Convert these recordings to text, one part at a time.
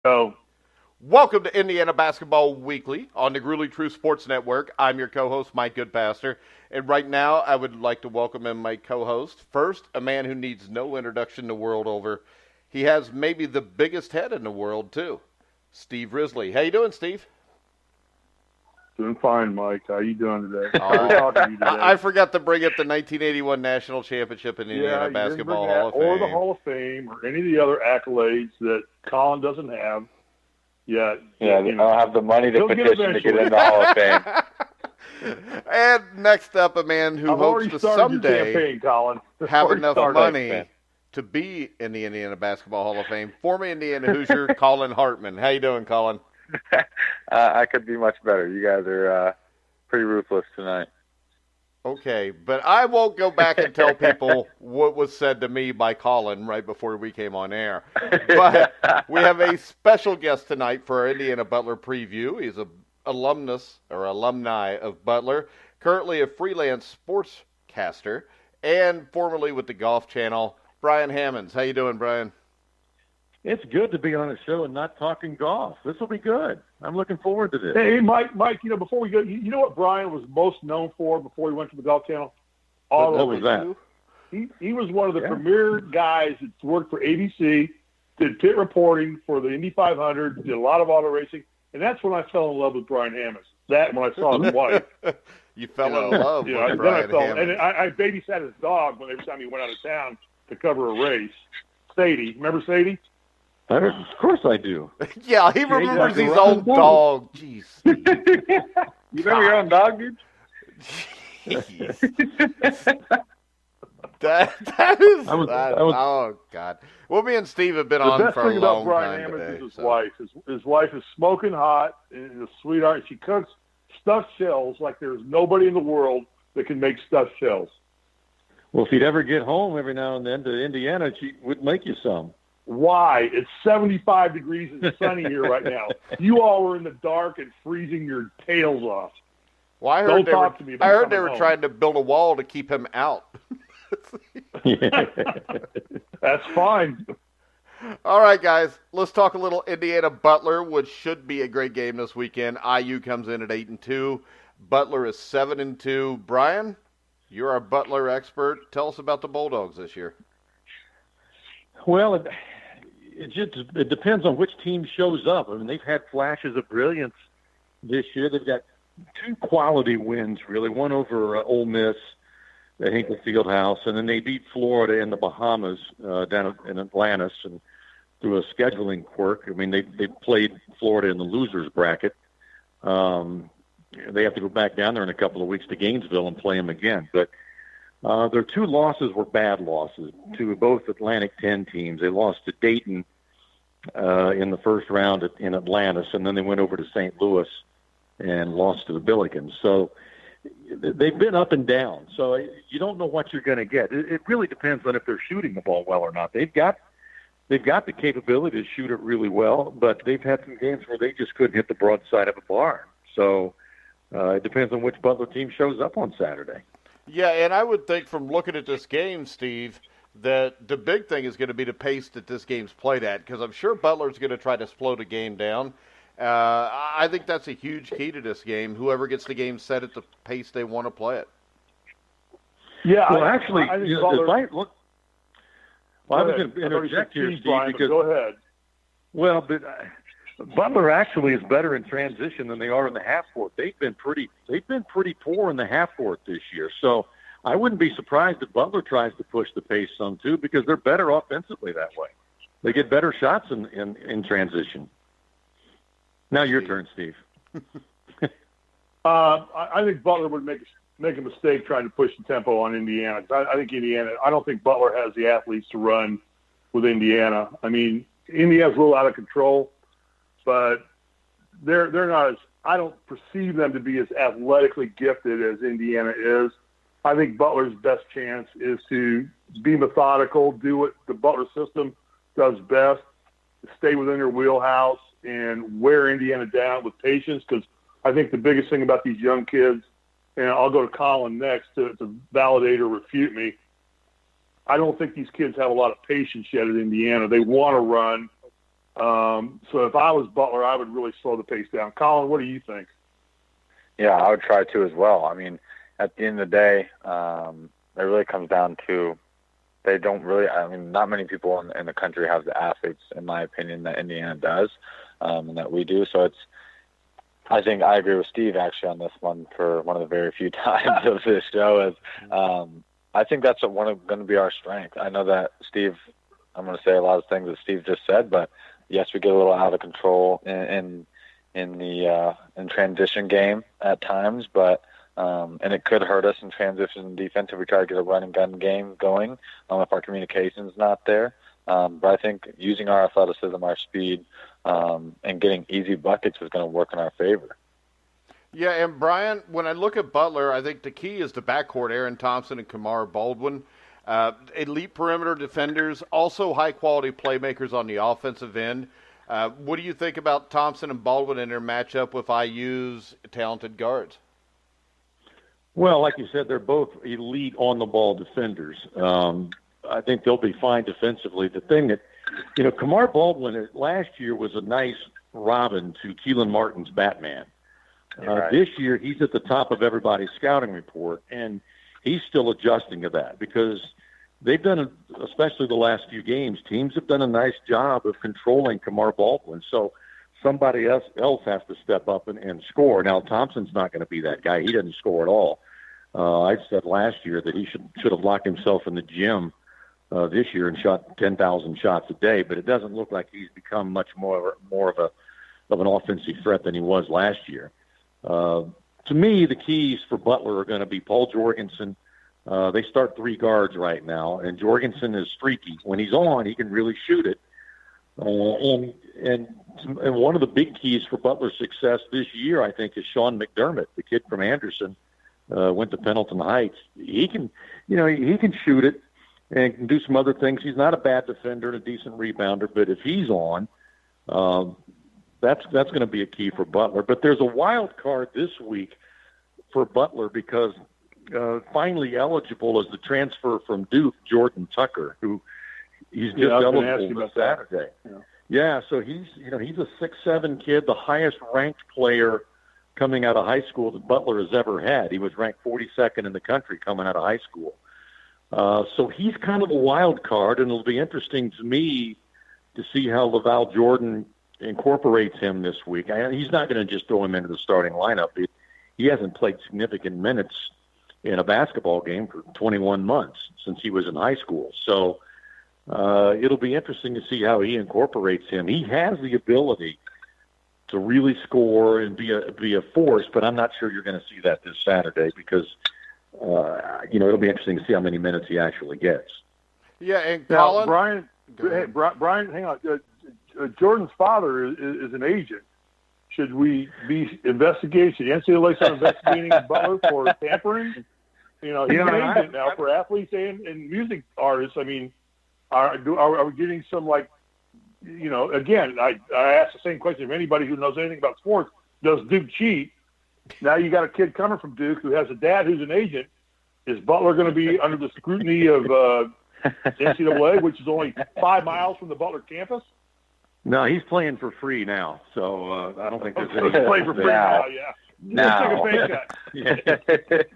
So, Welcome to Indiana Basketball Weekly on the Gruely True Sports Network. I'm your co-host, Mike Goodpaster. And right now, I would like to welcome in my co-host. First, a man who needs no introduction the world over. He has maybe the biggest head in the world, too. Steve Risley. How you doing, Steve? doing fine, Mike. How you doing today? I forgot to bring up the 1981 National Championship in the Indiana Basketball Hall of Fame. Or the Hall of Fame, or any of the other accolades that Collin doesn't have yet. Yeah, they don't have the money to petition to get in the Hall of Fame. And next up, a man who hopes to someday have enough money to be in the Indiana Basketball Hall of Fame. Former Indiana Hoosier Collin Hartman. How you doing, Collin? I could be much better. You guys are pretty ruthless tonight. Okay, but I won't go back and tell people what was said to me by Collin right before we came on air. But we have a special guest tonight for our Indiana Butler preview. He's an alumni of Butler, currently a freelance sportscaster, and formerly with the Golf Channel, Brian Hammons. How you doing, Brian? It's good to be on a show and not talking golf. This will be good. I'm looking forward to this. Hey, Mike, before we go, you know what Brian was most known for before he went to the Golf Channel? What was that? He was one of the premier guys that worked for ABC, did pit reporting for the Indy 500, did a lot of auto racing, and that's when I fell in love with Brian Hammons. That when I saw his wife. You fell in love with Brian Hammons. And I babysat his dog every time he went out of town to cover a race. Sadie. Remember Sadie? Of course I do. Yeah, he remembers his own dog. Jeez. You remember your own dog, dude? Jeez. That is... oh, God. Well, me and Steve have been on for a long time. The best thing about Brian Hammons is his wife. His wife is smoking hot and a sweetheart. She cooks stuffed shells like there's nobody in the world that can make stuffed shells. Well, if he'd ever get home every now and then to Indiana, she would make you some. Why? It's 75 degrees and sunny here right now. You all are in the dark and freezing your tails off. Well, I heard they were trying to build a wall to keep him out. That's fine. All right, guys, let's talk a little Indiana Butler, which should be a great game this weekend. IU comes in at 8-2. Butler is 7-2. Brian, you're our Butler expert. Tell us about the Bulldogs this year. Well, it depends on which team shows up. I mean, they've had flashes of brilliance this year. They've got two quality wins, really. One over Ole Miss at Hinkle Fieldhouse, and then they beat Florida in the Bahamas down in Atlantis, and through a scheduling quirk. I mean, they played Florida in the losers bracket. They have to go back down there in a couple of weeks to Gainesville and play them again. But their two losses were bad losses to both Atlantic 10 teams. They lost to Dayton in the first round in Atlantis, and then they went over to St. Louis and lost to the Billikens. So they've been up and down. So you don't know what you're going to get. It really depends on if they're shooting the ball well or not. They've got the capability to shoot it really well, but they've had some games where they just couldn't hit the broadside of a barn. So it depends on which Butler team shows up on Saturday. Yeah, and I would think from looking at this game, Steve, that the big thing is going to be the pace that this game's played at, because I'm sure Butler's going to try to slow the game down. I think that's a huge key to this game, whoever gets the game set at the pace they want to play it. Yeah, well, I think Butler, I was going to interject here, Steve, Brian, because go ahead. Well, but Butler actually is better in transition than they are in the half court. They've been pretty poor in the half court this year. So I wouldn't be surprised if Butler tries to push the pace some too, because they're better offensively that way. They get better shots in transition. Now your turn, Steve. I think Butler would make a mistake trying to push the tempo on Indiana. I think Indiana. I don't think Butler has the athletes to run with Indiana. I mean, Indiana's a little out of control, but they're not as. I don't perceive them to be as athletically gifted as Indiana is. I think Butler's best chance is to be methodical, do what the Butler system does best, stay within their wheelhouse, and wear Indiana down with patience, because I think the biggest thing about these young kids, and I'll go to Collin next to validate or refute me, I don't think these kids have a lot of patience yet at Indiana. They want to run, So if I was Butler, I would really slow the pace down. Collin, what do you think? Yeah, I would try to as well. I mean, at the end of the day, it really comes down to they don't really. I mean, not many people in the country have the athletes, in my opinion, that Indiana does, and that we do. So I think I agree with Steve actually on this one for one of the very few times of this show. I think that's going to be our strength. I know that Steve. I'm going to say a lot of things that Steve just said, but yes, we get a little out of control in transition game at times, but and it could hurt us in transition defense if we try to get a run and gun game going if our communication's not there. But I think using our athleticism, our speed, and getting easy buckets is going to work in our favor. Yeah, and Brian, when I look at Butler, I think the key is the backcourt, Aaron Thompson and Kamar Baldwin. Elite perimeter defenders, also high-quality playmakers on the offensive end. What do you think about Thompson and Baldwin in their matchup with IU's talented guards? Well, like you said, they're both elite on-the-ball defenders. I think they'll be fine defensively. The thing that, Kamar Baldwin last year was a nice Robin to Keelan Martin's Batman. Right. This year, he's at the top of everybody's scouting report, and he's still adjusting to that because they've done, especially the last few games, teams have done a nice job of controlling Kamar Baldwin. So somebody else has to step up and score. Now, Thompson's not going to be that guy. He doesn't score at all. I said last year that he should have locked himself in the gym this year and shot 10,000 shots a day, but it doesn't look like he's become much more of an offensive threat than he was last year. To me, the keys for Butler are going to be Paul Jorgensen. They start three guards right now, and Jorgensen is streaky. When he's on, he can really shoot it. And one of the big keys for Butler's success this year, I think, is Sean McDermott, the kid from Anderson, went to Pendleton Heights. He can shoot it and can do some other things. He's not a bad defender and a decent rebounder, but if he's on, that's going to be a key for Butler. But there's a wild card this week for Butler because finally eligible is the transfer from Duke, Jordan Tucker, who he's just eligible this Saturday. Yeah, so he's a 6'7" kid, the highest ranked player coming out of high school that Butler has ever had. He was ranked 42nd in the country coming out of high school. So he's kind of a wild card, and it'll be interesting to me to see how LaVall Jordan incorporates him this week. He's not going to just throw him into the starting lineup. He hasn't played significant minutes in a basketball game for 21 months since he was in high school. So it'll be interesting to see how he incorporates him. He has the ability to really score and be a force, but I'm not sure you're going to see that this Saturday because it'll be interesting to see how many minutes he actually gets. Yeah, and now, Collin, Brian, hang on. Jordan's father is an agent. Should we be investigating? Should the NCAA start investigating Butler for tampering? He's an agent now for athletes and music artists. I mean, are we getting some again, I asked the same question of anybody who knows anything about sports. Does Duke cheat? Now you got a kid coming from Duke who has a dad who's an agent. Is Butler going to be under the scrutiny of NCAA, which is only 5 miles from the Butler campus? No, he's playing for free now, so I don't think there's any. He's playing for free now, yeah. Now. Take a pay cut.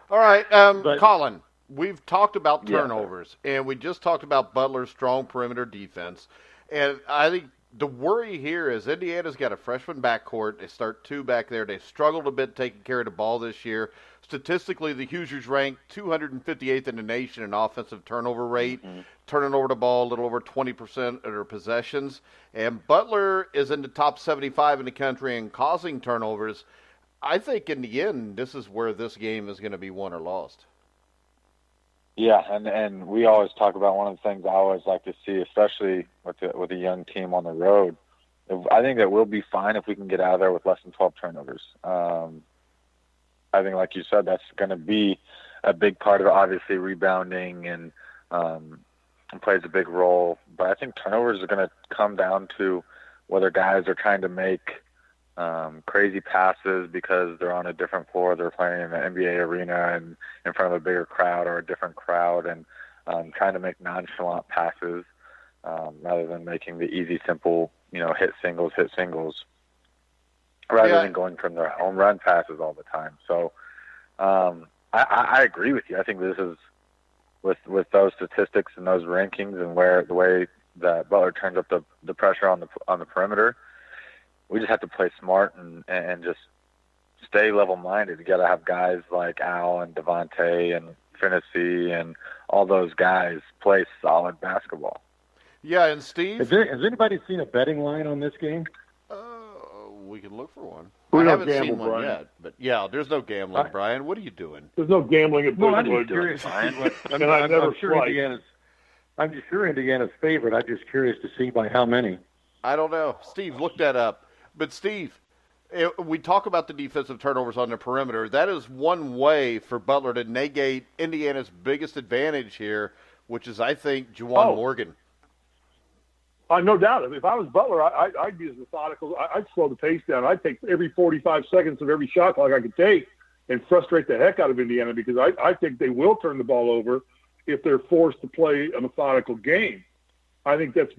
All right, Collin, we've talked about turnovers, and we just talked about Butler's strong perimeter defense. And I think the worry here is Indiana's got a freshman backcourt. They start two back there. They struggled a bit taking care of the ball this year. Statistically, the Hoosiers ranked 258th in the nation in offensive turnover rate, turning over the ball a little over 20% of their possessions. And Butler is in the top 75 in the country in causing turnovers. I think in the end, this is where this game is going to be won or lost. Yeah, and we always talk about one of the things I always like to see, especially with a young team on the road. I think that we'll be fine if we can get out of there with less than 12 turnovers. I think, like you said, that's going to be a big part of it. Obviously, rebounding and plays a big role. But I think turnovers are going to come down to whether guys are trying to make crazy passes because they're on a different floor. They're playing in the NBA arena and in front of a bigger crowd or a different crowd and trying to make nonchalant passes rather than making the easy, simple, hit singles, rather than going from their home run passes all the time. So I agree with you. I think this is with those statistics and those rankings and the way that Butler turns up the pressure on the perimeter, we just have to play smart and just stay level-minded. You got to have guys like Al and Devontae and Finney and all those guys play solid basketball. Yeah, and Steve? Has anybody seen a betting line on this game? We can look for one. We I don't haven't gamble, seen one Brian. yet. But, yeah, there's no gambling, Brian. What are you doing? There's no gambling at Well, I'm Bushwood. just curious. I'm just sure Indiana's favorite. I'm just curious to see by how many. I don't know. Steve, look that up. But, Steve, we talk about the defensive turnovers on the perimeter. That is one way for Butler to negate Indiana's biggest advantage here, which is, I think, Juwan Morgan. No doubt. If I was Butler, I'd be as methodical. I'd slow the pace down. I'd take every 45 seconds of every shot clock I could take and frustrate the heck out of Indiana, because I think they will turn the ball over if they're forced to play a methodical game. I think that's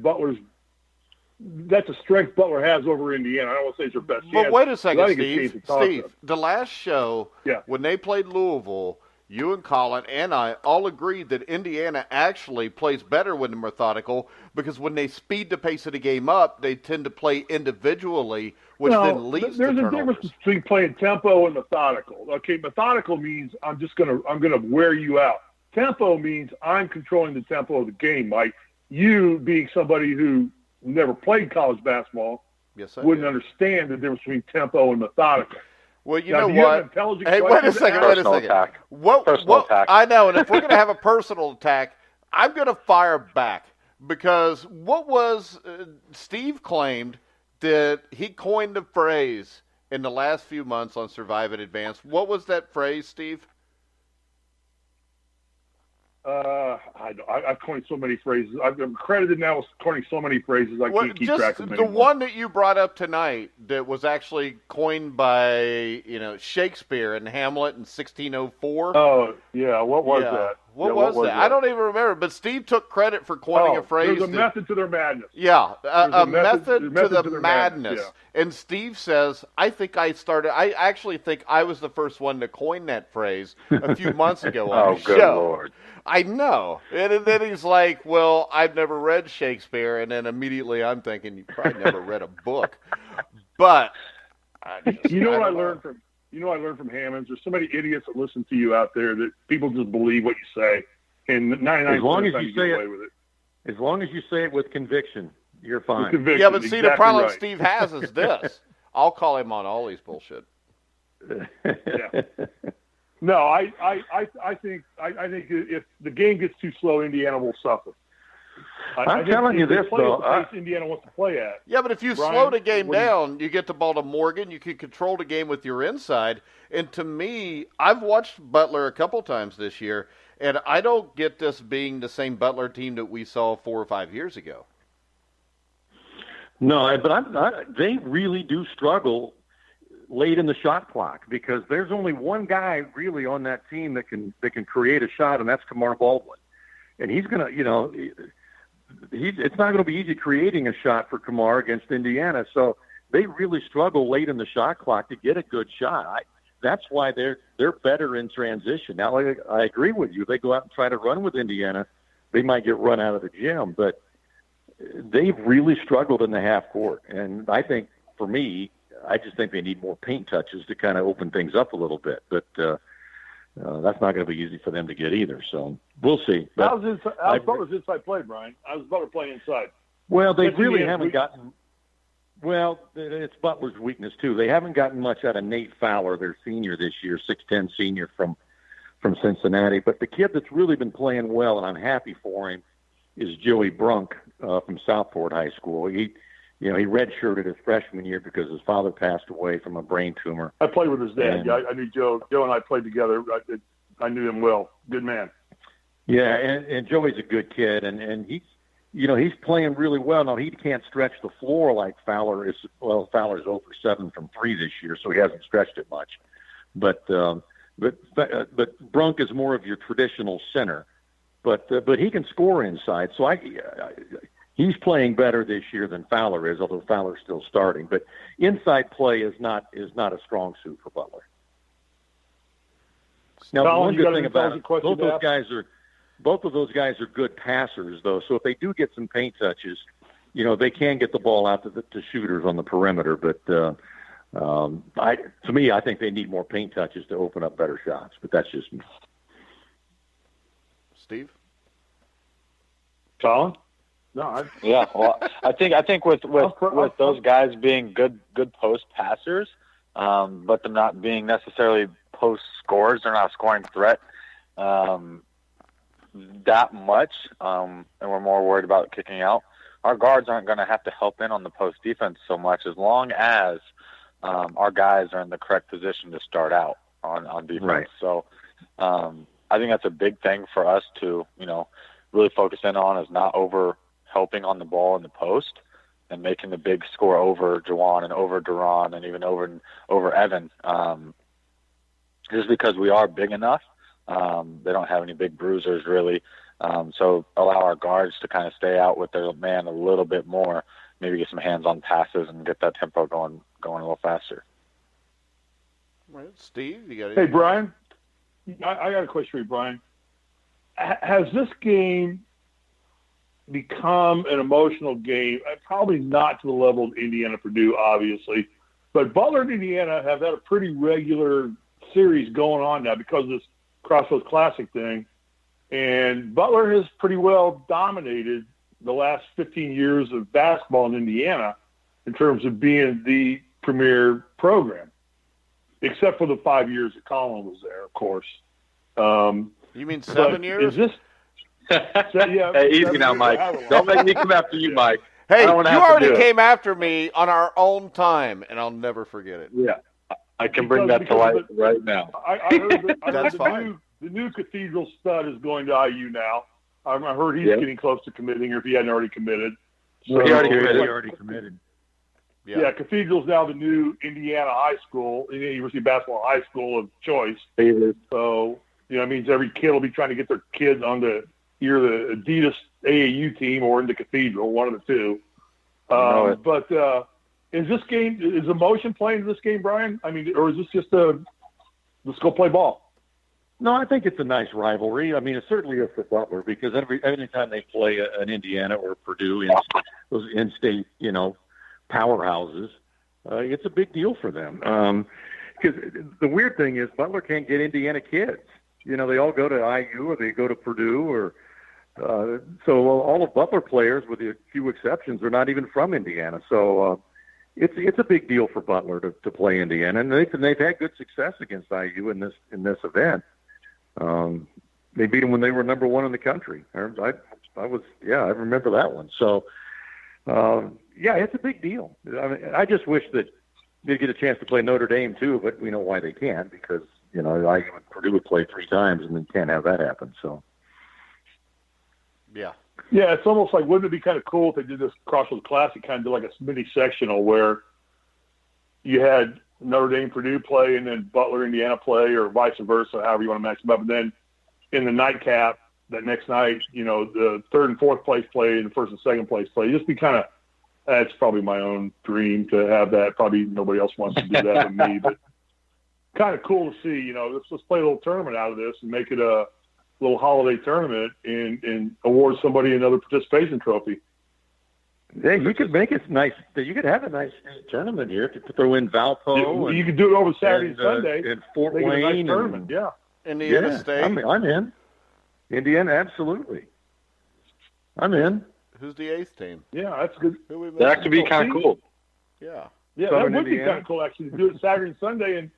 a strength Butler has over Indiana. I don't want to say it's their best chance. But wait a second, Steve. Steve, The last show, when they played Louisville, you and Collin and I all agreed that Indiana actually plays better when they're methodical, because when they speed the pace of the game up, they tend to play individually, which then leads to turnovers. There's a difference between playing tempo and methodical. Okay, methodical means I'm gonna wear you out. Tempo means I'm controlling the tempo of the game, Mike. You, being somebody who never played college basketball, wouldn't understand the difference between tempo and methodical. Well, you know what? Hey, wait a second. Attack. Personal attack. I know, and if we're going to have a personal attack, I'm going to fire back, because what was Steve claimed that he coined the phrase in the last few months on Survive and Advance. What was that phrase, Steve? I've coined so many phrases. I'm credited now with coining so many phrases I can't keep track of them anymore. The one that you brought up tonight that was actually coined by Shakespeare and Hamlet in 1604. Oh yeah, what was that? What was that? I don't even remember. But Steve took credit for coining a phrase. There's a method to their madness. Yeah, a method to the madness. Yeah. And Steve says, I actually think I was the first one to coin that phrase a few months ago on the show. Oh, good Lord. I know. And then he's like, well, I've never read Shakespeare. And then immediately I'm thinking, you probably never read a book. But you know what I learned from Hammons? There's so many idiots that listen to you out there that people just believe what you say. And 99% of the time you get away with it. As long as you say it with conviction, you're fine. Conviction, yeah, but see, the problem right. Steve has is this. I'll call him on all these bullshit. Yeah. No, I think if the game gets too slow, Indiana will suffer. I'm telling you this, though. The pace Indiana wants to play at. Yeah, but if you slow the game down, you get the ball to Morgan. You can control the game with your inside. And to me, I've watched Butler a couple times this year, and I don't get this being the same Butler team that we saw 4 or 5 years ago. No, but they really do struggle late in the shot clock, because there's only one guy really on that team that can create a shot, and that's Kamar Baldwin. And he's going to, it's not going to be easy creating a shot for Kamar against Indiana. So they really struggle late in the shot clock to get a good shot. That's why they're better in transition. Now, I agree with you. If they go out and try to run with Indiana, they might get run out of the gym. But they've really struggled in the half court. And I think, for me, I just think they need more paint touches to kind of open things up a little bit. But that's not going to be easy for them to get either. So we'll see. How's Butler's inside play, Brian? How's Butler playing inside? Well, they really haven't gotten – well, it's Butler's weakness too. They haven't gotten much out of Nate Fowler, their senior this year, 6'10" senior from Cincinnati. But the kid that's really been playing well, and I'm happy for him, is Joey Brunk from Southport High School. He redshirted his freshman year because his father passed away from a brain tumor. I played with his dad. I knew Joe. Joe and I played together. I knew him well. Good man. Yeah, and Joey's a good kid, and he's playing really well. Now, he can't stretch the floor like Fowler is. Well, Fowler's 0 for 7 from 3 this year, so he hasn't stretched it much. But Brunk is more of your traditional center. But he can score inside. So He's playing better this year than Fowler is, although Fowler's still starting. But inside play is not a strong suit for Butler. Now, Collin, one good thing about it, both of those guys are good passers, though. So if they do get some paint touches, they can get the ball out to shooters on the perimeter. But to me, I think they need more paint touches to open up better shots. But that's just me. Steve? Collin? No. Yeah. Well, I think with those guys being good post passers, but them not being necessarily post scorers, they're not a scoring threat that much, and we're more worried about kicking out. Our guards aren't going to have to help in on the post defense so much as long as our guys are in the correct position to start out on defense. Right. So I think that's a big thing for us to really focus in on, is not over helping on the ball in the post and making the big score over Juwan and over Duran and even over Evan. Just because we are big enough, they don't have any big bruisers really. So allow our guards to kind of stay out with their man a little bit more, maybe get some hands-on passes and get that tempo going a little faster. All right, Steve, you got it? Hey, Brian, I got a question for you, Brian. Has this game become an emotional game? Probably not to the level of Indiana-Purdue, obviously, but Butler and Indiana have had a pretty regular series going on now because of this Crossroads Classic thing, and Butler has pretty well dominated the last 15 years of basketball in Indiana in terms of being the premier program, except for the 5 years that Collin was there, of course. You mean 7 years? Is this? Yeah, hey, easy now, Mike. Don't make me come after you, Mike. Hey, you already came after me on our own time, and I'll never forget it. Yeah, I can bring that to light right now. I heard the new Cathedral stud is going to IU now. I heard he's getting close to committing, or if he hadn't already committed. So, he already committed. Yeah, Cathedral's now the new Indiana high school, University basketball high school of choice. So, it means every kid will be trying to get their kids on either the Adidas AAU team or in the Cathedral, one of the two. But is this game, is emotion playing in this game, Brian? I mean, or is this just let's go play ball? No, I think it's a nice rivalry. I mean, it certainly is for Butler because every time they play an Indiana or Purdue, those in-state, powerhouses, it's a big deal for them. Because the weird thing is Butler can't get Indiana kids. They all go to IU or they go to Purdue or so all of Butler players, with a few exceptions, are not even from Indiana. So it's a big deal for Butler to play Indiana, and they've had good success against IU in this event. They beat them when they were number one in the country. I remember that one. So it's a big deal. I mean, I just wish that they get a chance to play Notre Dame too, but we know why they can't because IU and Purdue would play 3 times, and they can't have that happen. So. Yeah. Yeah, it's almost like, wouldn't it be kind of cool if they did this Crossroads Classic, kind of like a mini sectional where you had Notre Dame, Purdue play, and then Butler, Indiana play, or vice versa, however you want to match them up. And then in the nightcap, that next night, the third and fourth place play and the first and second place play. Just be kind of, that's probably my own dream to have that. Probably nobody else wants to do that but me, but kind of cool to see, let's play a little tournament out of this and make it a little holiday tournament and award somebody another participation trophy. Yeah, you could make it nice. You could have a nice tournament here to throw in Valpo. You could do it over Saturday and Sunday. And Fort Wayne. Nice tournament, yeah. Indiana State. I'm in. Indiana, absolutely. I'm in. Who's the 8th team? Yeah, that's good. That could be kind of cool. Yeah. Yeah, Southern that would be Indiana. kind of cool, actually, to do it Saturday and Sunday and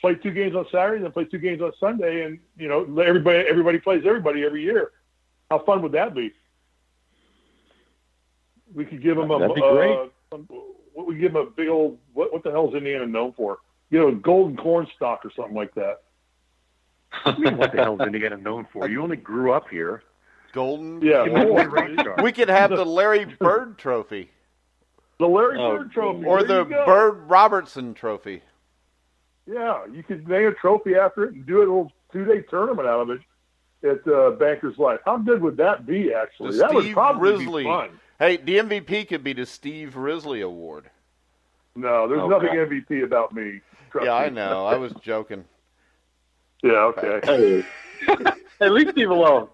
play 2 games on Saturday, then play 2 games on Sunday, and everybody plays everybody every year. How fun would that be? We could give them That'd be great. We give them a big old what the hell is Indiana known for? A golden corn stalk or something like that. I mean, what the hell is Indiana known for? You only grew up here. Golden. Yeah, we could have the Larry Bird Trophy. The Larry Bird Trophy, or the Bird Robertson Trophy. Yeah, you could name a trophy after it and do a little 2-day tournament out of it at Bankers Life. How good would that be, actually? That would probably be fun. Hey, the MVP could be the Steve Risley Award. No, there's nothing MVP about me. Trust me. I know. I was joking. Yeah, okay. Hey, leave Steve alone.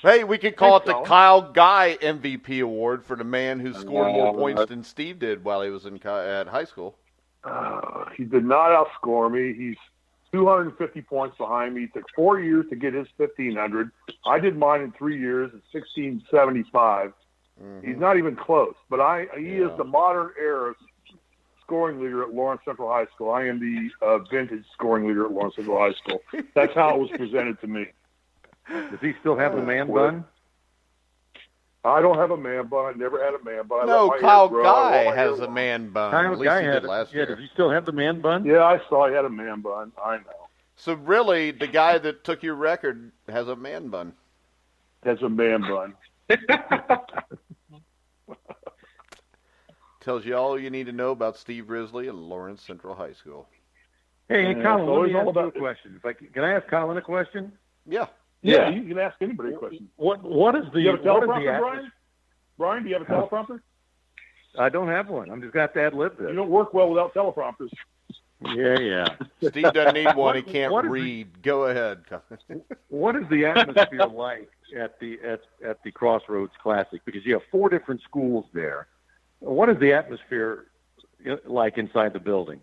Hey, we could call it the Colin. Kyle Guy MVP Award for the man who scored more points than Steve did while he was at high school. He did not outscore me. He's 250 points behind me. It took 4 years to get his 1,500. I did mine in 3 years at 1,675. Mm-hmm. He's not even close. But he is the modern era scoring leader at Lawrence Central High School. I am the vintage scoring leader at Lawrence Central High School. That's how it was presented to me. Does he still have the man bun? I don't have a man bun. I never had a man bun. No, Kyle Guy has a man bun. Kyle At least Guy he did last year. Does he still have the man bun? Yeah, I saw he had a man bun. I know. So really, the guy that took your record has a man bun. Has a man bun. Tells you all you need to know about Steve Risley and Lawrence Central High School. Hey, Colin, let me ask you a question. Can I ask Colin a question? Yeah. Yeah, you can ask anybody a question. What is the? Do you have a teleprompter, Brian? Brian, do you have a teleprompter? I don't have one. I'm just going to have to ad-lib this. You don't work well without teleprompters. Yeah. Steve doesn't need one. He can't read. Go ahead. What is the atmosphere like at the Crossroads Classic? Because you have 4 different schools there. What is the atmosphere like inside the building?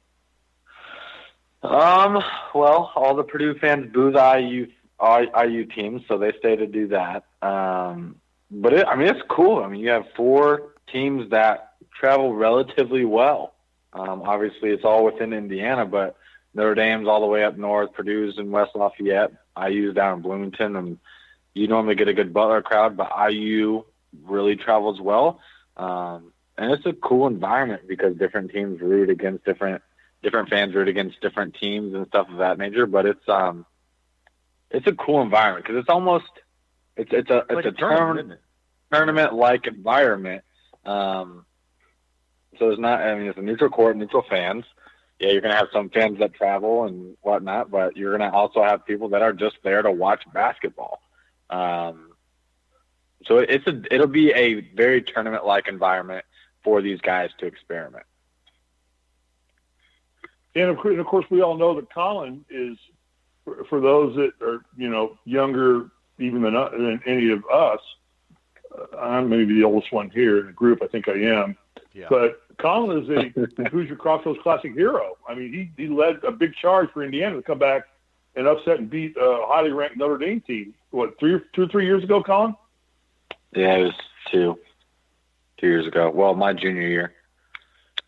Well, all the Purdue fans boo the IU teams, so they stay to do that. But it's cool. I mean, you have 4 teams that travel relatively well. Obviously, it's all within Indiana, but Notre Dame's all the way up north, Purdue's in West Lafayette, IU's down in Bloomington, and you normally get a good Butler crowd, but IU really travels well. And it's a cool environment because different teams root against different fans root against different teams and stuff of that nature. But it's a cool environment because it's almost it's a tournament-like environment. So it's not. I mean, it's a neutral court, neutral fans. Yeah, you're gonna have some fans that travel and whatnot, but you're gonna also have people that are just there to watch basketball. So it'll be a very tournament-like environment for these guys to experiment. And of course, we all know that Collin is, for those that are younger even than any of us. I'm maybe the oldest one here in the group. I think I am. Yeah. But Collin is a Hoosier Crossroads Classic hero. I mean, he led a big charge for Indiana to come back and upset and beat a highly ranked Notre Dame team. What, 2 or 3 years ago, Collin? Yeah, it was 2 years ago. Well, my junior year.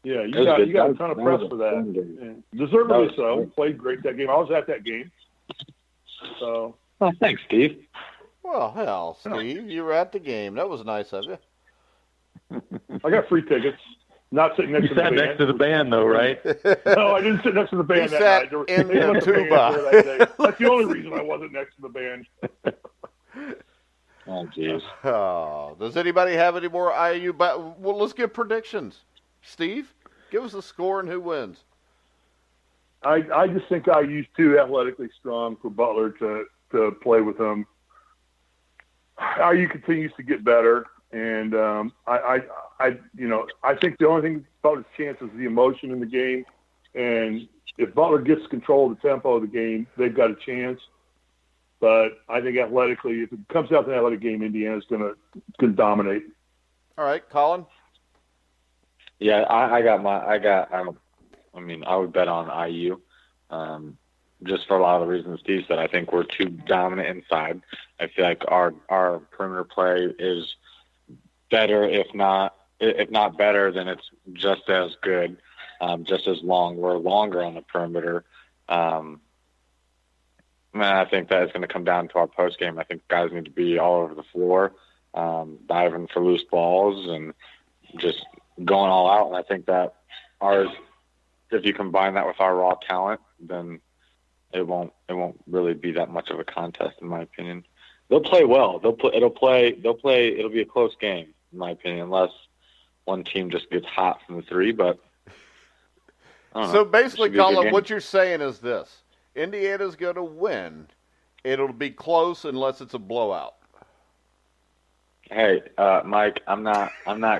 Yeah, you got a ton of press for that. And deservedly so. Played great that game. I was at that game. So. Oh, thanks, Steve. Well, hell, Steve, you were at the game. That was nice of you. I got free tickets. Not sitting next to the band. You sat next to the band, though, right? No, I didn't sit next to the band that night. In the tuba. That's the only reason I wasn't next to the band. Oh, jeez. Oh, does anybody have any more IU? Well, let's get predictions. Steve, give us a score and who wins. I just think IU's too athletically strong for Butler to play with them. IU continues to get better, and I think the only thing Butler's chance is the emotion in the game, and if Butler gets control of the tempo of the game, they've got a chance. But I think athletically, if it comes out to an athletic game, Indiana's going to dominate. All right, Colin. Yeah, I would bet on IU, just for a lot of the reasons Steve said. I think we're too dominant inside. I feel like our perimeter play is better, if not better, then it's just as good, just as long. We're longer on the perimeter. I think that is going to come down to our post game. I think guys need to be all over the floor, diving for loose balls and just going all out. And I think that if you combine that with our raw talent, then it won't really be that much of a contest, in my opinion. They'll play well. It'll be a close game, in my opinion, unless one team just gets hot from the three. But so basically, Colin, what you're saying is this: Indiana's going to win. It'll be close unless it's a blowout. Hey, Mike, I'm not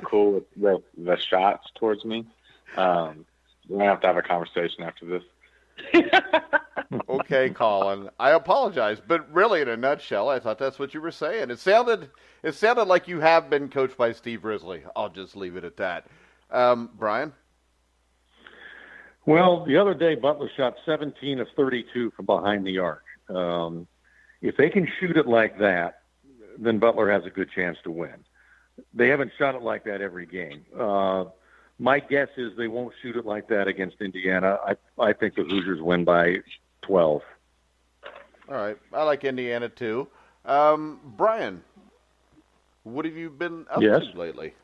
cool with the shots towards me. We're gonna have to have a conversation after this. Okay, Colin. I apologize, but really, in a nutshell, I thought that's what you were saying. It sounded like you have been coached by Steve Risley. I'll just leave it at that. Brian? Well, the other day, Butler shot 17 of 32 from behind the arc. If they can shoot it like that, then Butler has a good chance to win. They haven't shot it like that every game. My guess is they won't shoot it like that against Indiana. I think the Hoosiers win by 12. All right. I like Indiana, too. Brian, what have you been up to lately?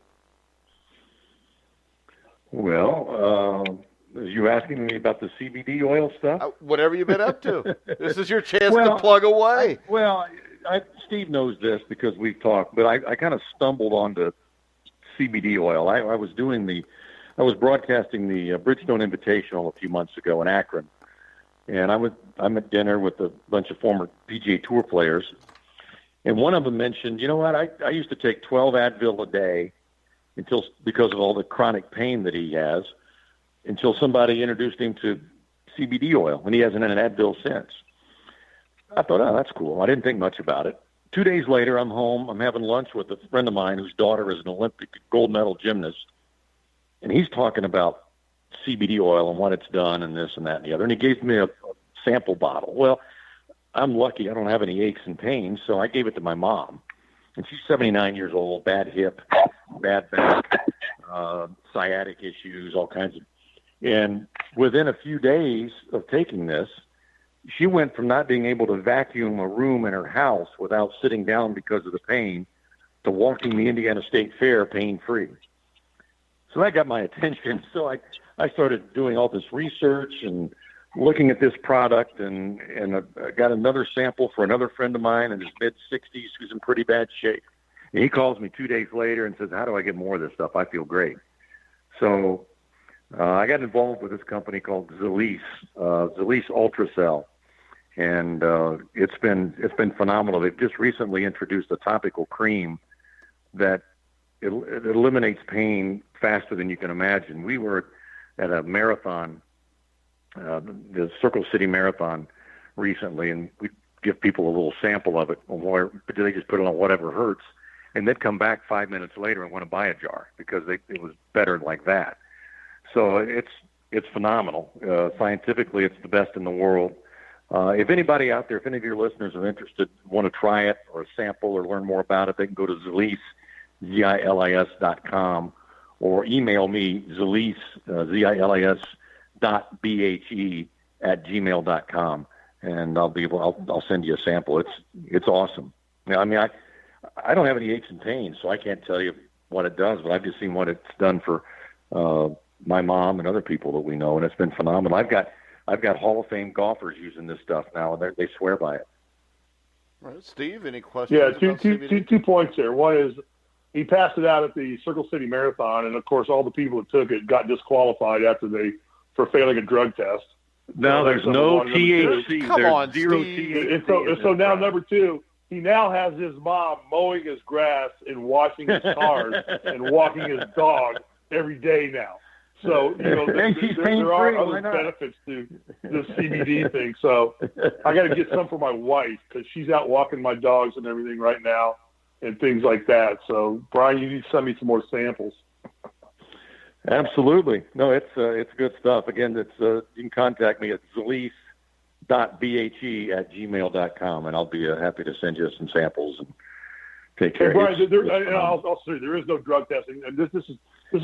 Well, are you asking me about the CBD oil stuff? Whatever you've been up to. This is your chance to plug away. Steve knows this because we've talked, but I kind of stumbled onto CBD oil. I was broadcasting the Bridgestone Invitational a few months ago in Akron, and I'm at dinner with a bunch of former PGA Tour players, and one of them mentioned, you know what, I used to take 12 Advil a day because of all the chronic pain that he has, until somebody introduced him to CBD oil, and he hasn't had an Advil since. I thought, oh, that's cool. I didn't think much about it. 2 days later, I'm home. I'm having lunch with a friend of mine whose daughter is an Olympic gold medal gymnast, and he's talking about CBD oil and what it's done and this and that and the other, and he gave me a sample bottle. Well, I'm lucky. I don't have any aches and pains, so I gave it to my mom, and she's 79 years old, bad hip, bad back, sciatic issues, all kinds of. And within a few days of taking this, she went from not being able to vacuum a room in her house without sitting down because of the pain to walking the Indiana State Fair pain-free. So that got my attention. So I started doing all this research and looking at this product, and I got another sample for another friend of mine in his mid-60s who's in pretty bad shape. And he calls me 2 days later and says, how do I get more of this stuff? I feel great. So I got involved with this company called Zalise Ultracell, and it's been phenomenal. They've just recently introduced a topical cream that it eliminates pain faster than you can imagine. We were at a marathon, the Circle City Marathon recently, and we give people a little sample of it, or they just put it on whatever hurts, and they'd come back 5 minutes later and want to buy a jar because it was better like that. So it's phenomenal. Scientifically, it's the best in the world. If anybody out there, if any of your listeners are interested, want to try it or sample or learn more about it, they can go to Zalise, ZILIS.com, or email me, Zalise, ZILIS .BHE@gmail.com, and I'll send you a sample. It's awesome. I mean, I don't have any aches and pains, so I can't tell you what it does, but I've just seen what it's done for my mom and other people that we know, and it's been phenomenal. I've got Hall of Fame golfers using this stuff now, and they swear by it. All right, Steve, any questions? Yeah, two points there. One is he passed it out at the Circle City Marathon, and of course, all the people that took it got disqualified for failing a drug test. No, there's no THC. Come on, zero Steve. THC. And so now, number two, he now has his mom mowing his grass and washing his cars and walking his dog every day now. So, there are other benefits to this CBD thing. So I got to get some for my wife because she's out walking my dogs and everything right now and things like that. So, Brian, you need to send me some more samples. Absolutely. No, it's good stuff. Again, you can contact me at zalise.bhe@gmail.com, and I'll be happy to send you some samples and take care of it. Brian, I'll say there is no drug testing. And this is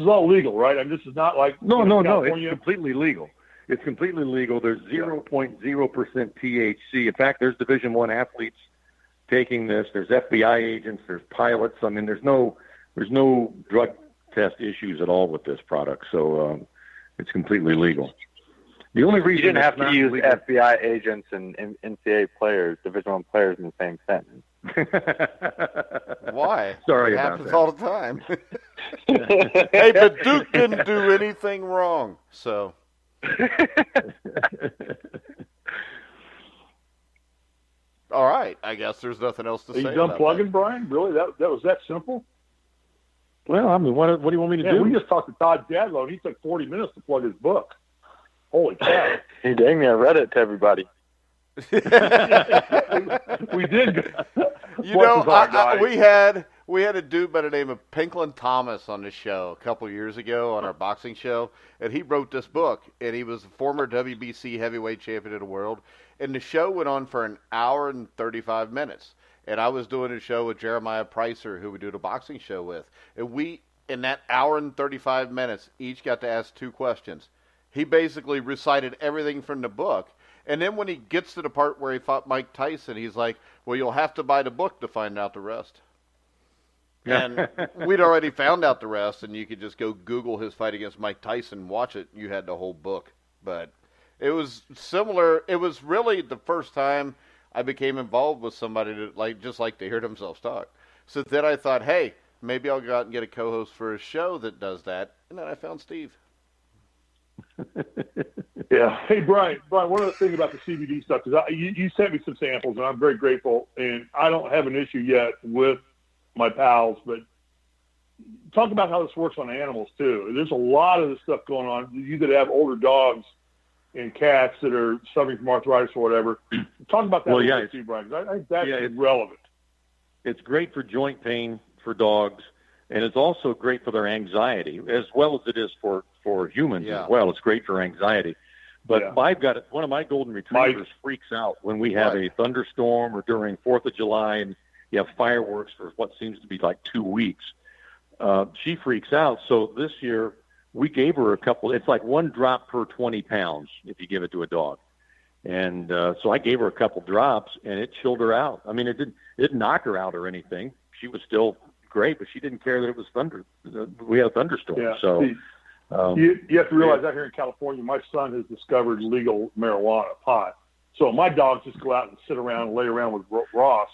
all legal, right? I mean, this is not like no. It's completely legal. It's completely legal. There's 0.0% THC. In fact, there's Division I athletes taking this. There's FBI agents. There's pilots. I mean, there's no drug test issues at all with this product. So it's completely legal. The only reason you didn't have to use legal, FBI agents and NCAA players, Division I players, in the same sentence. Why? Sorry it about happens that. all the time. Hey, but Duke didn't do anything wrong, so. All right. I guess there's nothing else to Are say. you done about plugging, that. Brian? Really? That was that simple? Well, I mean, what do you want me to do? We just talked to Todd Jadlow, and he took 40 minutes to plug his book. Holy cow. He dang me, I read it to everybody. We did. You know, we had a dude by the name of Pinklin Thomas on the show a couple years ago on our boxing show, and he wrote this book, and he was a former WBC heavyweight champion of the world, and the show went on for an hour and 35 minutes, and I was doing a show with Jeremiah Pricer, who we do the boxing show with, and we, in that hour and 35 minutes, each got to ask 2 questions. He basically recited everything from the book. And then when he gets to the part where he fought Mike Tyson, he's like, well, you'll have to buy the book to find out the rest. And we'd already found out the rest, and you could just go Google his fight against Mike Tyson, watch it. You had the whole book. But it was similar. It was really the first time I became involved with somebody that just like to hear themselves talk. So then I thought, hey, maybe I'll go out and get a co-host for a show that does that. And then I found Steve. Yeah. Hey, Brian, one other thing about the CBD stuff, because you sent me some samples, and I'm very grateful, and I don't have an issue yet with my pals, but talk about how this works on animals, too. There's a lot of this stuff going on. You could have older dogs and cats that are suffering from arthritis or whatever. Talk about that a little bit, too, Brian, because I think that's relevant. It's great for joint pain for dogs, and it's also great for their anxiety, as well as it is for humans as well. It's great for anxiety. But I've got one of my golden retrievers freaks out when we have a thunderstorm or during 4th of July and you have fireworks for what seems to be like 2 weeks. She freaks out. So this year we gave her a couple. It's like 1 drop per 20 pounds if you give it to a dog. And so I gave her a couple drops, and it chilled her out. I mean, it didn't knock her out or anything. She was still great, but she didn't care that it was thunder. We had a thunderstorm. Yeah. So you have to realize out here in California, my son has discovered legal marijuana, pot. So my dogs just go out and sit around and lay around with Ross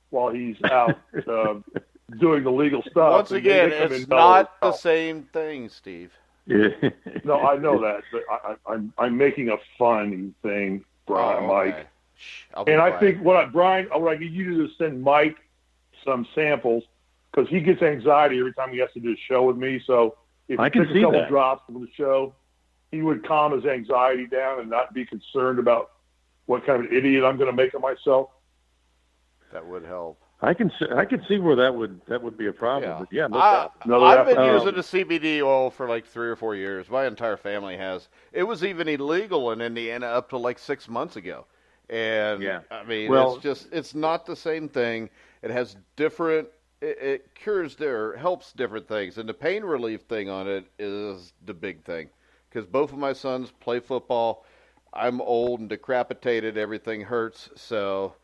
while he's out doing the legal stuff. Once again, it's not the same thing, Steve. No, I know that, but I'm making a funny thing, Brian, Mike. And I think what I need you to do is send Mike some samples, because he gets anxiety every time he has to do a show with me. So if he took a couple drops from the show, he would calm his anxiety down and not be concerned about what kind of an idiot I'm going to make of myself. That would help. I can see where that would be a problem. Yeah. But I've been using the CBD oil for like 3 or 4 years. My entire family has. It was even illegal in Indiana up to like 6 months ago. And I mean, it's not the same thing. It has different. It cures helps different things, and the pain relief thing on it is the big thing, because both of my sons play football. I'm old and decapitated. Everything hurts, so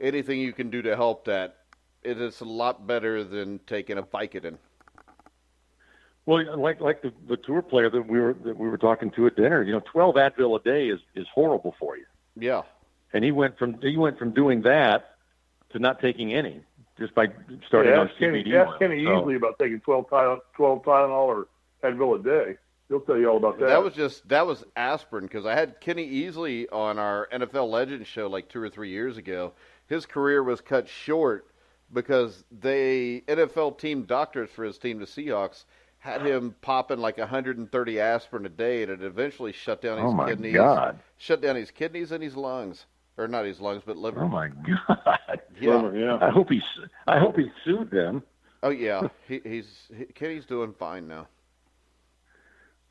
anything you can do to help that, it is a lot better than taking a Vicodin. Well, like the tour player that we were talking to at dinner, 12 Advil a day is horrible for you. Yeah, and he went from doing that to not taking any. Just by starting on CBD oil. Ask Kenny Easley about taking 12 Tylenol or Advil a day. He'll tell you all about that. That was aspirin, because I had Kenny Easley on our NFL Legends show like 2 or 3 years ago. His career was cut short because NFL team doctors for his team, the Seahawks, had him popping like 130 aspirin a day, and it eventually shut down his kidneys. Oh my God! Shut down his kidneys and his lungs. Or not his lungs, but liver. Oh my God! Yeah. I hope he sued them. Oh yeah, Kenny's doing fine now.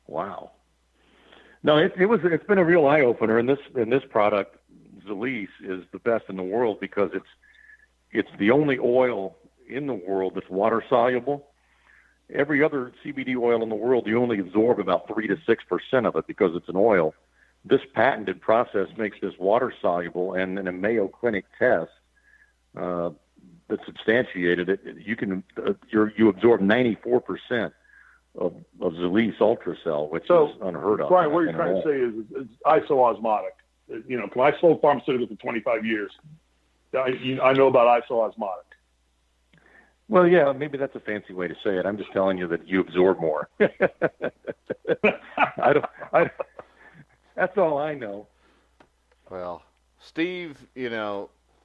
Wow. No, it's been a real eye opener, and this product, Zalise, is the best in the world because it's the only oil in the world that's water soluble. Every other CBD oil in the world, you only absorb about 3 to 6% of it because it's an oil. This patented process makes this water soluble, and in a Mayo Clinic test that substantiated it, you absorb 94% of Zalise Ultracell, which is unheard of. Brian, what you're trying to say is isoosmotic. I sold pharmaceuticals for 25 years. I know about isoosmotic. Well, yeah, maybe that's a fancy way to say it. I'm just telling you that you absorb more. That's all I know. Well, Steve,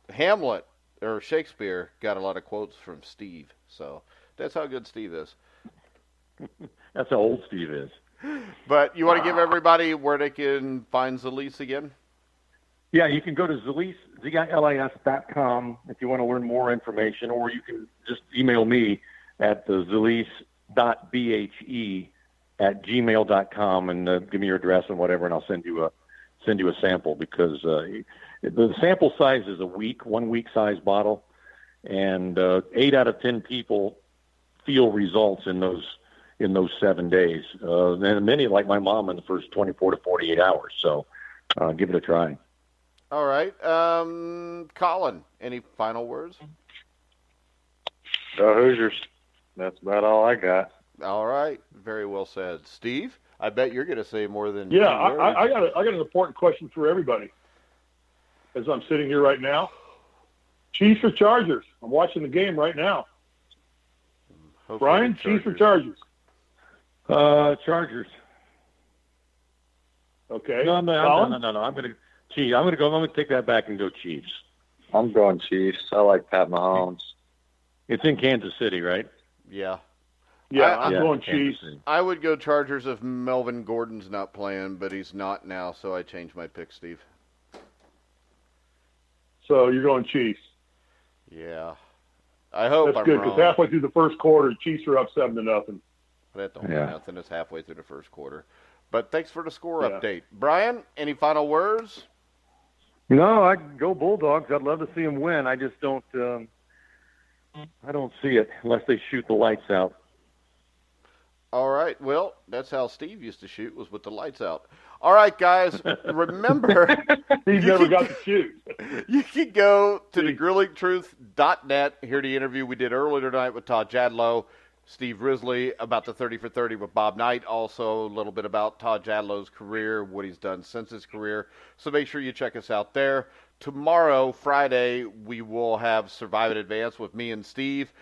Hamlet or Shakespeare got a lot of quotes from Steve. So that's how good Steve is. That's how old Steve is. But you want to give everybody where they can find Zelis again? Yeah, you can go to zelis.com if you want to learn more information, or you can just email me at zelis.bhe@gmail.com and give me your address and whatever, and I'll send you a sample, because the sample size is 1 week size bottle, and 8 out of 10 people feel results in those 7 days. And many, like my mom, in the first 24 to 48 hours. So give it a try. All right. Collin, any final words? Go Hoosiers. That's about all I got. All right. Very well said. Steve, I bet you're going to say more than... Yeah, I got an important question for everybody as I'm sitting here right now. Chiefs or Chargers? I'm watching the game right now. Hopefully Brian, Chiefs or Chargers? Chargers. Okay. No. I'm going to take that back and go Chiefs. I'm going Chiefs. I like Pat Mahomes. It's in Kansas City, right? Yeah. Yeah, I'm going Chiefs. I would go Chargers if Melvin Gordon's not playing, but he's not now, so I changed my pick, Steve. So you're going Chiefs. Yeah. I hope That's good, because halfway through the first quarter, Chiefs are up 7-0. That don't mean nothing. It's halfway through the first quarter. But thanks for the score update. Brian, any final words? No, I go Bulldogs. I'd love to see them win. I just don't. I don't see it unless they shoot the lights out. All right. Well, that's how Steve used to shoot, was with the lights out. All right, guys. Remember, Steve never got to shoot. You can go to thegrillingtruth.net, hear the interview we did earlier tonight with Todd Jadlow, Steve Risley, about the 30 for 30 with Bob Knight. Also, a little bit about Todd Jadlow's career, what he's done since his career. So make sure you check us out there. Tomorrow, Friday, we will have Survive in Advance with me and Steve,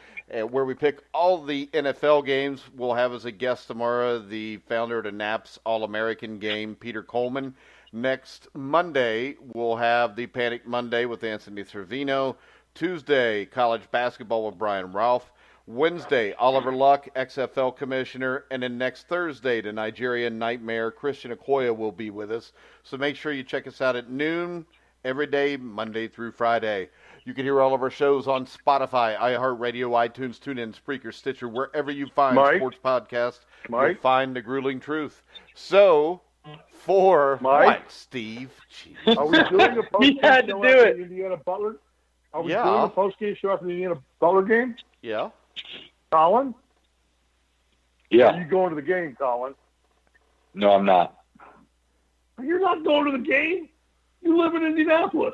where we pick all the NFL games. We'll have as a guest tomorrow the founder of the Naps All-American Game, Peter Coleman. Next Monday, we'll have the Panic Monday with Anthony Cervino. Tuesday, college basketball with Brian Ralph. Wednesday, Oliver Luck, XFL Commissioner. And then next Thursday, the Nigerian Nightmare, Christian Okoye, will be with us. So make sure you check us out at noon every day, Monday through Friday. You can hear all of our shows on Spotify, iHeartRadio, iTunes, TuneIn, Spreaker, Stitcher, wherever you find sports podcasts. You'll find The Grueling Truth. So, for what, Steve? Jeez. Are we doing a post-game show after the Indiana Butler? Are we doing a post-game show after the Indiana Butler game? Yeah. Collin? Yeah. Are you going to the game, Collin? No, I'm not. You're not going to the game? You live in Indianapolis.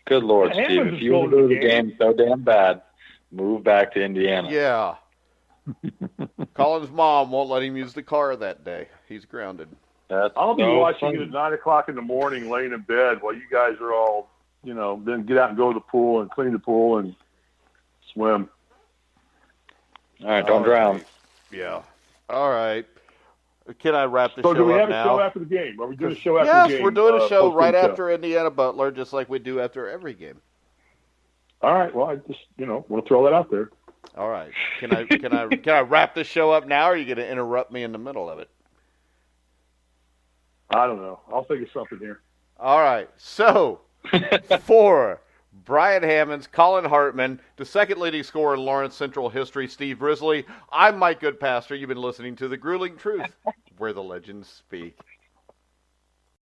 Good Lord, Steve. If you want to go to the game so damn bad, move back to Indiana. Yeah. Collin's mom won't let him use the car that day. He's grounded. I'll be watching it at 9 o'clock in the morning, laying in bed while you guys are all, then get out and go to the pool and clean the pool and swim. All right, don't drown. Yeah. All right. Can I wrap the show up now? So do we have a show after the game? Are we doing a show after the game? Yes, we're doing a show right after Indiana Butler, just like we do after every game. All right. Well, I just, want to throw that out there. All right. Can I wrap the show up now, or are you going to interrupt me in the middle of it? I don't know. I'll think of something here. All right. So, for Brian Hammons, Collin Hartman, the second leading scorer in Lawrence Central history, Steve Risley, I'm Mike Goodpaster. You've been listening to The Grueling Truth, where the legends speak.